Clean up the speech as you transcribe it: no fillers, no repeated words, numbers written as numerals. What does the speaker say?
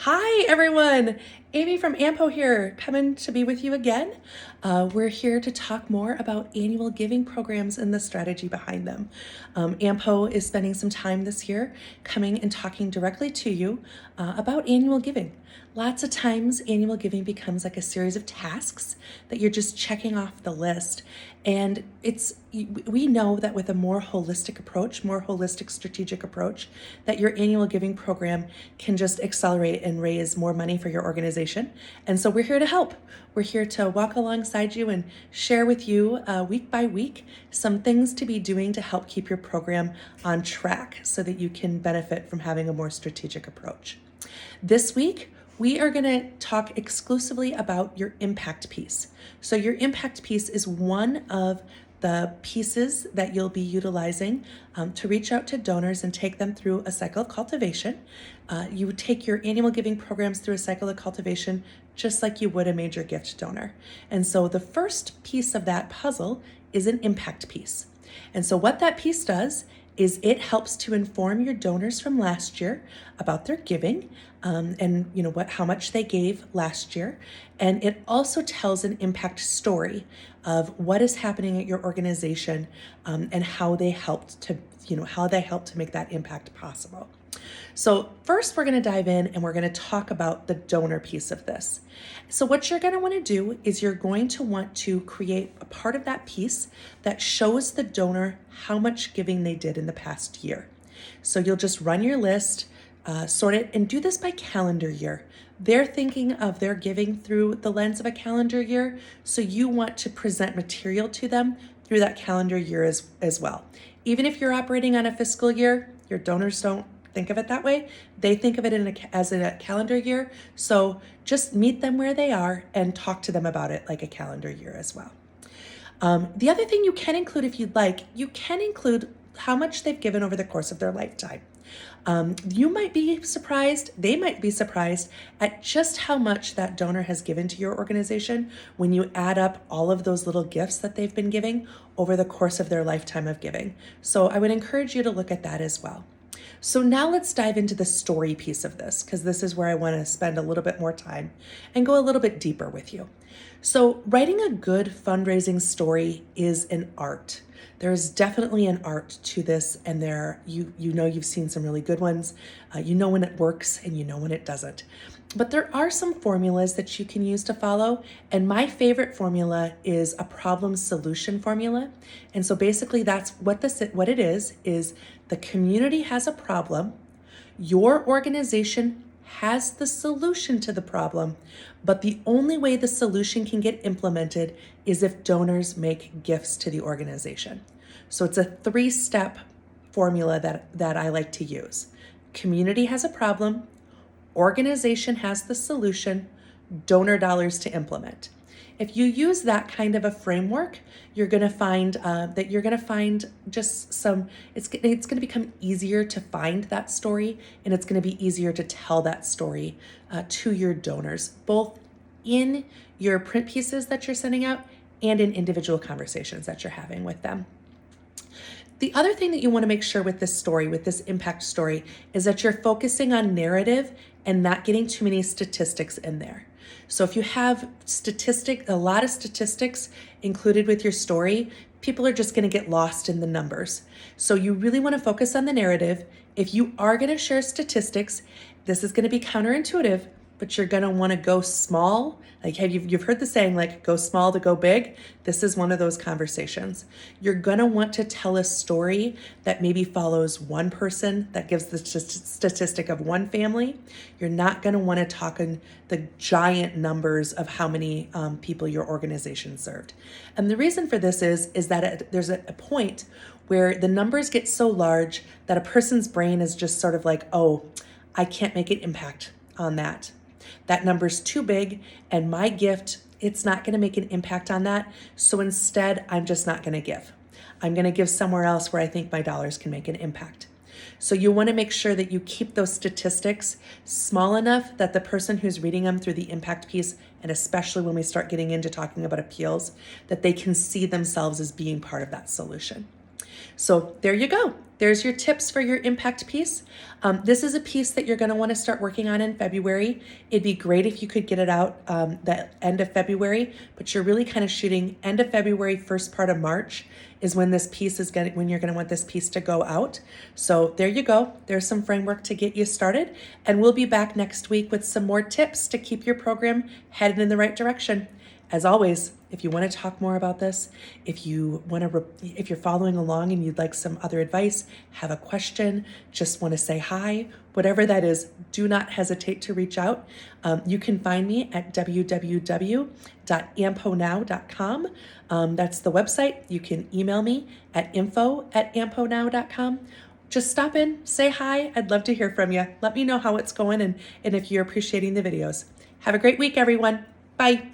Hi, everyone. Amy from AMPO here, coming to be with you again. We're here to talk more about annual giving programs and the strategy behind them. AMPO is spending some time this year coming and talking directly to you about annual giving. Lots of times, annual giving becomes like a series of tasks that you're just checking off the list. And we know that with a more holistic approach, more holistic strategic approach, that your annual giving program can just accelerate and raise more money for your organization. And so we're here to help. We're here to walk alongside you and share with you week by week some things to be doing to help keep your program on track so that you can benefit from having a more strategic approach. This week, we are going to talk exclusively about your impact piece. So your impact piece is one of the pieces that you'll be utilizing to reach out to donors and take them through a cycle of cultivation. You would take your annual giving programs through a cycle of cultivation just like you would a major gift donor. And so the first piece of that puzzle is an impact piece. And so what that piece does is it helps to inform your donors from last year about their giving and how much they gave last year. And it also tells an impact story of what is happening at your organization and how they helped to make that impact possible. So first we're going to dive in and we're going to talk about the donor piece of this. So what you're going to want to do is you're going to want to create a part of that piece that shows the donor how much giving they did in the past year. So you'll just run your list, sort it, and do this by calendar year. They're thinking of their giving through the lens of a calendar year, so you want to present material to them through that calendar year as well. Even if you're operating on a fiscal year, your donors don't think of it that way. They think of it as a calendar year. So just meet them where they are and talk to them about it like a calendar year as well. The other thing you can include, if you'd like, you can include how much they've given over the course of their lifetime. You might be surprised, they might be surprised at just how much that donor has given to your organization when you add up all of those little gifts that they've been giving over the course of their lifetime of giving. So I would encourage you to look at that as well. So now let's dive into the story piece of this, because this is where I want to spend a little bit more time and go a little bit deeper with you. So writing a good fundraising story is an art. There's definitely an art to this, and you've seen some really good ones. You know when it works and you know when it doesn't. But there are some formulas that you can use to follow, and my favorite formula is a problem solution formula. And so basically that's what it is the community has a problem, your organization has the solution to the problem, but the only way the solution can get implemented is if donors make gifts to the organization. So it's a 3-step formula that I like to use. Community has a problem, organization has the solution, donor dollars to implement. If you use that kind of a framework, you're going to find it's going to become easier to find that story, and it's going to be easier to tell that story to your donors, both in your print pieces that you're sending out and in individual conversations that you're having with them. The other thing that you want to make sure with this story, with this impact story, is that you're focusing on narrative and not getting too many statistics in there. So if you have a lot of statistics included with your story, people are just going to get lost in the numbers. So you really want to focus on the narrative. If you are going to share statistics, this is going to be counterintuitive, but you're going to want to go small. Like you've heard the saying, like, go small to go big. This is one of those conversations. You're going to want to tell a story that maybe follows one person, that gives the statistic of one family. You're not going to want to talk in the giant numbers of how many people your organization served. And the reason for this is that there's a point where the numbers get so large that a person's brain is just sort of like, oh, I can't make an impact on that. That number's too big, and my gift, it's not going to make an impact on that. So instead, I'm just not going to give. I'm going to give somewhere else where I think my dollars can make an impact. So you want to make sure that you keep those statistics small enough that the person who's reading them through the impact piece, and especially when we start getting into talking about appeals, that they can see themselves as being part of that solution. So there you go. There's your tips for your impact piece. This is a piece that you're going to want to start working on in February. It'd be great if you could get it out the end of February, but you're really kind of shooting end of February, first part of March is when this piece is when you're going to want this piece to go out. So there you go. There's some framework to get you started, and we'll be back next week with some more tips to keep your program headed in the right direction. As always, if you want to talk more about this, if you're following along and you'd like some other advice, have a question, just want to say hi, whatever that is, do not hesitate to reach out. You can find me at www.amponow.com. That's the website. You can email me at info@amponow.com. Just stop in, say hi. I'd love to hear from you. Let me know how it's going and if you're appreciating the videos. Have a great week, everyone. Bye.